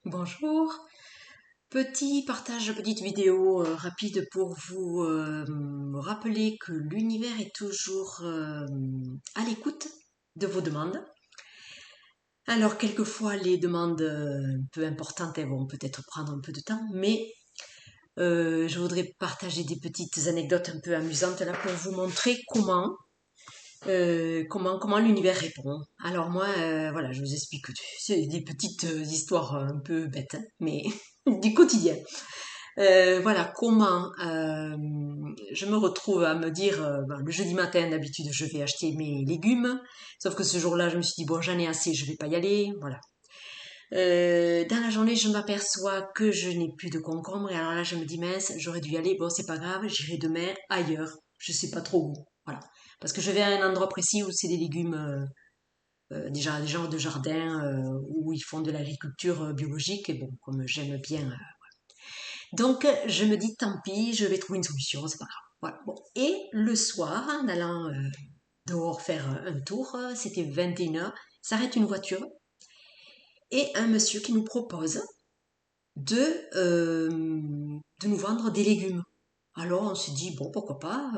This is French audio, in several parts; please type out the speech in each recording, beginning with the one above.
Bonjour, petit partage, petite vidéo rapide pour vous rappeler que l'univers est toujours à l'écoute de vos demandes. Alors quelquefois les demandes un peu importantes elles vont peut-être prendre un peu de temps, mais je voudrais partager des petites anecdotes un peu amusantes là pour vous montrer comment l'univers répond. Alors moi, voilà, je vous explique, c'est des petites histoires un peu bêtes, hein, mais du quotidien. Voilà comment je me retrouve à me dire, le jeudi matin d'habitude je vais acheter mes légumes, sauf que ce jour-là je me suis dit bon j'en ai assez, je vais pas y aller, voilà. Dans la journée je m'aperçois que je n'ai plus de concombre et alors là je me dis mince j'aurais dû y aller, bon c'est pas grave, j'irai demain ailleurs, je sais pas trop où, voilà. Parce que je vais à un endroit précis où c'est des légumes des gens de jardin où ils font de l'agriculture biologique et bon comme j'aime bien donc, je me dis, tant pis, je vais trouver une solution, c'est pas grave. Voilà. Bon. Et le soir, en allant dehors faire un tour, c'était 21h, s'arrête une voiture et un monsieur qui nous propose de, euh, de nous vendre des légumes. Alors, on s'est dit, bon, pourquoi pas.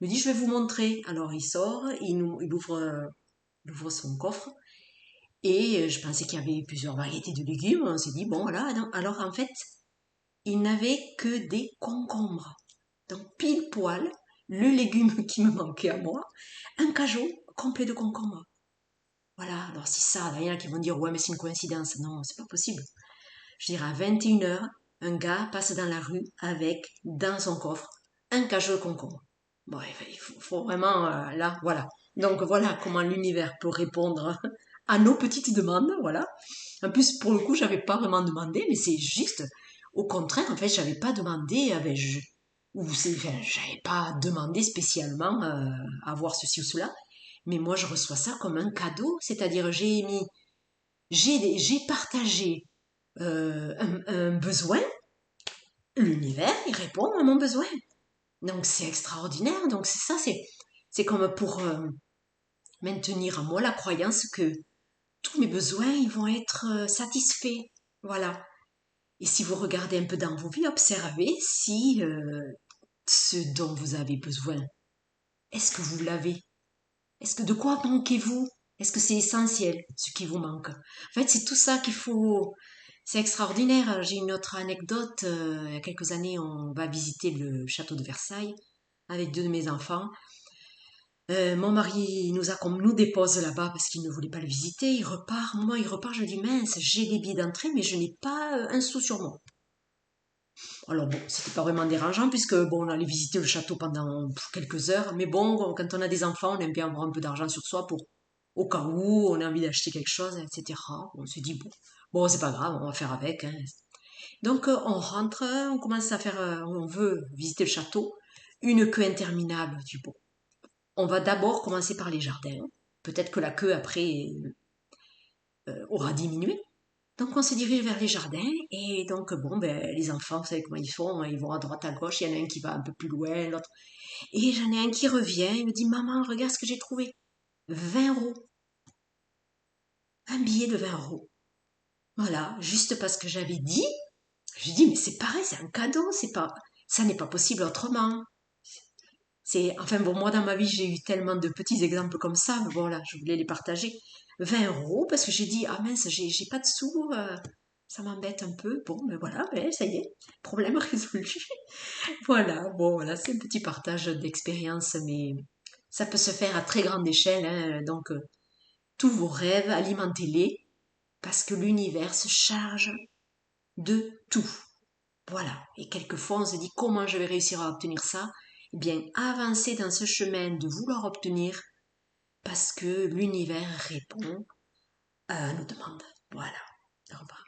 Il me dit, je vais vous montrer. Alors, il sort, il ouvre son coffre et je pensais qu'il y avait plusieurs variétés de légumes. On s'est dit, bon, voilà. Alors, en fait, il n'avait que des concombres. Donc pile poil, le légume qui me manquait à moi, un cajot complet de concombres. Voilà, alors si ça, il y en a qui vont dire ouais mais c'est une coïncidence. Non, c'est pas possible. Je dirais à 21h, un gars passe dans la rue avec, dans son coffre, un cajot de concombres. Bon, faut vraiment, là, voilà. Donc voilà comment l'univers peut répondre à nos petites demandes, voilà. En plus, pour le coup, j'avais pas vraiment demandé, mais c'est juste, au contraire, en fait, j'avais pas demandé, enfin, j'avais pas demandé spécialement à voir ceci ou cela, mais moi, je reçois ça comme un cadeau, c'est-à-dire j'ai partagé un besoin, l'univers, il répond à mon besoin. Donc c'est extraordinaire, donc c'est ça, c'est comme pour maintenir en moi la croyance que tous mes besoins, ils vont être satisfaits. Voilà. Et si vous regardez un peu dans vos vies, observez si ce dont vous avez besoin, est-ce que vous l'avez? Est-ce que de quoi manquez-vous? Est-ce que c'est essentiel, ce qui vous manque? En fait, c'est tout ça qu'il faut. C'est extraordinaire. J'ai une autre anecdote. Il y a quelques années, on va visiter le château de Versailles avec deux de mes enfants. Mon mari nous dépose là-bas parce qu'il ne voulait pas le visiter. Il repart. Moi, il repart. Je me dis mince, j'ai les billets d'entrée, mais je n'ai pas un sou sur moi. Alors bon, c'était pas vraiment dérangeant puisque bon, on allait visiter le château pendant quelques heures, mais bon, quand on a des enfants, on aime bien avoir un peu d'argent sur soi pour au cas où on a envie d'acheter quelque chose, etc. On se dit bon, c'est pas grave, on va faire avec, hein. Donc on rentre, on commence à faire, on veut visiter le château, une queue interminable. Du bon, on va d'abord commencer par les jardins. Peut-être que la queue après aura diminué. Donc on se dirige vers les jardins et donc bon ben les enfants vous savez comment ils font, hein, ils vont à droite à gauche, il y en a un qui va un peu plus loin, l'autre et j'en ai un qui revient, il me dit maman regarde ce que j'ai trouvé, 20 €, un billet de 20 €. Voilà, juste parce que j'avais dit, je dis mais c'est pareil, c'est un cadeau, c'est pas, ça n'est pas possible autrement. C'est, enfin bon, moi dans ma vie j'ai eu tellement de petits exemples comme ça, mais voilà, je voulais les partager. 20 € parce que j'ai dit, ah mince, j'ai pas de sous, ça m'embête un peu. Bon, mais voilà, ben, ça y est, problème résolu. Voilà, bon, voilà, c'est un petit partage d'expérience, mais ça peut se faire à très grande échelle, hein, donc tous vos rêves, alimentez-les, parce que l'univers se charge de tout. Voilà. Et quelquefois, on se dit comment je vais réussir à obtenir ça? Eh bien, avancez dans ce chemin de vouloir obtenir parce que l'univers répond à nos demandes. Voilà. Au revoir.